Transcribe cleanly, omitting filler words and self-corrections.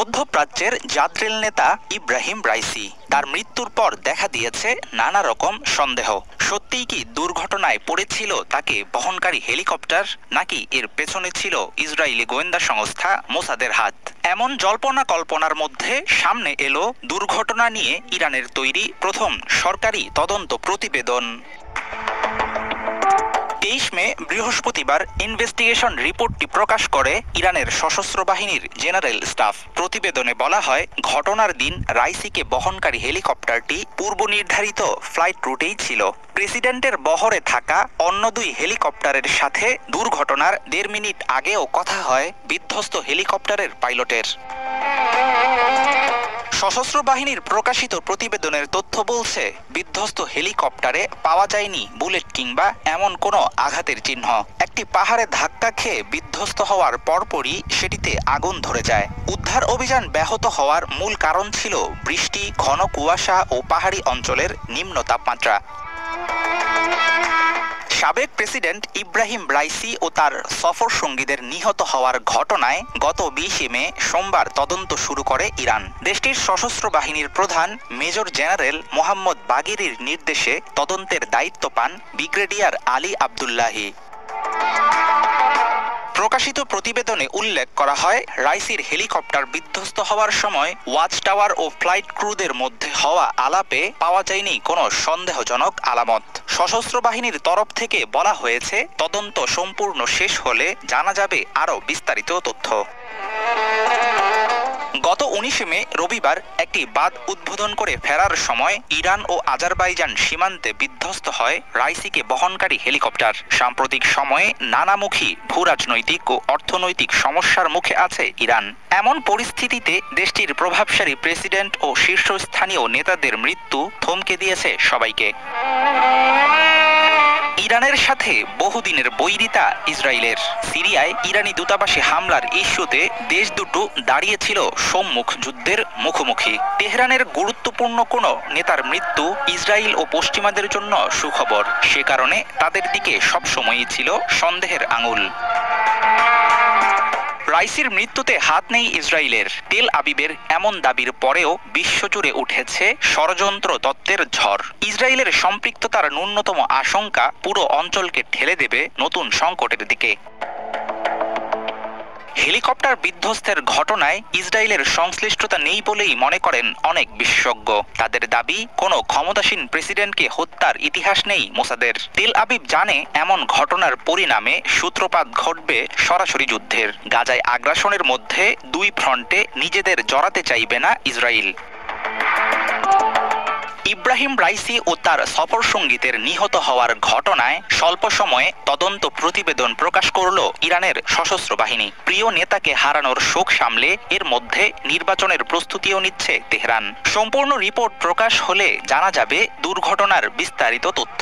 মধ্যপ্রাচ্যের জাদ্রেল নেতা Ebrahim Raisi, তার মৃত্যুর পর দেখা দিয়েছে নানা রকম সন্দেহ। সত্যিই কি দুর্ঘটনায় পড়েছিল তাকে বহনকারী হেলিকপ্টার, নাকি এর পেছনে ছিল ইসরায়েলি গোয়েন্দা সংস্থা মোসাদের হাত? এমন জল্পনা কল্পনার মধ্যে সামনে এলো দুর্ঘটনা নিয়ে ইরানের তৈরি প্রথম সরকারি তদন্ত প্রতিবেদন। 23 মে বৃহস্পতিবার ইনভেস্টিগেশন রিপোর্টটি প্রকাশ করে ইরানের সশস্ত্র বাহিনীর জেনারেল স্টাফ। প্রতিবেদনে বলা হয়, ঘটনার দিন রাইসিকে বহনকারী হেলিকপ্টারটি পূর্ব নির্ধারিত ফ্লাইট রুটেই ছিল। প্রেসিডেন্টের বহরে থাকা অন্য দুই হেলিকপ্টারের সাথে দুর্ঘটনার 1.5 মিনিট আগেও কথা হয় বিধ্বস্ত হেলিকপ্টারের পাইলটের। সশস্ত্র বাহিনীর প্রকাশিত প্রতিবেদনের তথ্য বলছে, বিধ্বস্ত হেলিকপ্টারে পাওয়া যায়নি বুলেট কিংবা এমন কোনো আঘাতের চিহ্ন। একটি পাহাড়ে ধাক্কা খেয়ে বিধ্বস্ত হওয়ার পরপরই সেটিতে আগুন ধরে যায়। উদ্ধার অভিযান ব্যাহত হওয়ার মূল কারণ ছিল বৃষ্টি, ঘন কুয়াশা ও পাহাড়ি অঞ্চলের নিম্ন তাপমাত্রা। সাবেক প্রেসিডেন্ট ইব্রাহিম রাইসি ও তার সফর সঙ্গীদের নিহত হওয়ার ঘটনায় গত 20 মে সোমবার তদন্ত শুরু করে ইরান। দেশটির সশস্ত্র বাহিনীর প্রধান মেজর জেনারেল মোহাম্মদ বাগেরির নির্দেশে তদন্তের দায়িত্ব পান ব্রিগেডিয়ার আলী আবদুল্লাহি। প্রকাশিত প্রতিবেদনে উল্লেখ করা হয়, রাইসির হেলিকপ্টার বিধ্বস্ত হওয়ার সময় ওয়াচ টাওয়ার ও ফ্লাইট ক্রুদের মধ্যে হওয়া আলাপে পাওয়া যায়নি কোনো সন্দেহজনক আলামত। সশস্ত্র বাহিনীর তরফ থেকে বলা হয়েছে, তদন্ত সম্পূর্ণ শেষ হলে জানা যাবে আরও বিস্তারিত তথ্য। গত 19 মে রবিবার একটি বাঁধ উদ্বোধন করে ফেরার সময় ইরান ও আজারবাইজান সীমান্তে বিধ্বস্ত হয় রাইসিকে বহনকারী হেলিকপ্টার। সাম্প্রতিক সময়ে নানামুখী ভূরাজনৈতিক ও অর্থনৈতিক সমস্যার মুখে আছে ইরান। এমন পরিস্থিতিতে দেশটির প্রভাবশালী প্রেসিডেন্ট ও শীর্ষস্থানীয় নেতাদের মৃত্যু থমকে দিয়েছে সবাইকে। ইরানের সাথে বহুদিনের বৈরিতা ইসরায়েলের। সিরিয়ায় ইরানি দূতাবাসে হামলার ইস্যুতে দেশ দুটো দাঁড়িয়েছিল সম্মুখ যুদ্ধের মুখোমুখি। তেহরানের গুরুত্বপূর্ণ কোনো নেতার মৃত্যু ইসরায়েল ও পশ্চিমাদের জন্য সুখবর। সে কারণে তাদের দিকে সবসময়ই ছিল সন্দেহের আঙুল। রাইসির মৃত্যুতে হাত নেই ইসরায়েলের। তেল আবিবের এমন দাবির পরেও বিশ্বজুড়ে উঠেছে ষড়যন্ত্র তত্ত্বের ঝড়। ইসরায়েলের সম্পৃক্ততার ন্যূনতম আশঙ্কা পুরো অঞ্চলকে ঠেলে দেবে নতুন সংকটের দিকে। হেলিকপ্টার বিধ্বস্তের ঘটনায় ইসরায়েলের সংশ্লিষ্টতা নেই বলেই মনে করেন অনেক বিশেষজ্ঞ। তাদের দাবি, কোনো ক্ষমতাসীন প্রেসিডেন্টকে হত্যার ইতিহাস নেই মোসাদের। তেল আবিব জানে, এমন ঘটনার পরিণামে সূত্রপাত ঘটবে সরাসরি যুদ্ধের। গাজায় আগ্রাসনের মধ্যে দুই ফ্রন্টে নিজেদের জড়াতে চাইবে না ইসরায়েল। ইব্রাহিম রাইসি ও তার সফর সঙ্গীদের নিহত হওয়ার ঘটনায় স্বল্প সময়ে তদন্ত প্রতিবেদন প্রকাশ করল ইরানের সশস্ত্র বাহিনী। প্রিয় নেতাকে হারানোর শোক সামলে এর মধ্যে নির্বাচনের প্রস্তুতিও নিচ্ছে তেহরান। সম্পূর্ণ রিপোর্ট প্রকাশ হলে জানা যাবে দুর্ঘটনার বিস্তারিত তথ্য।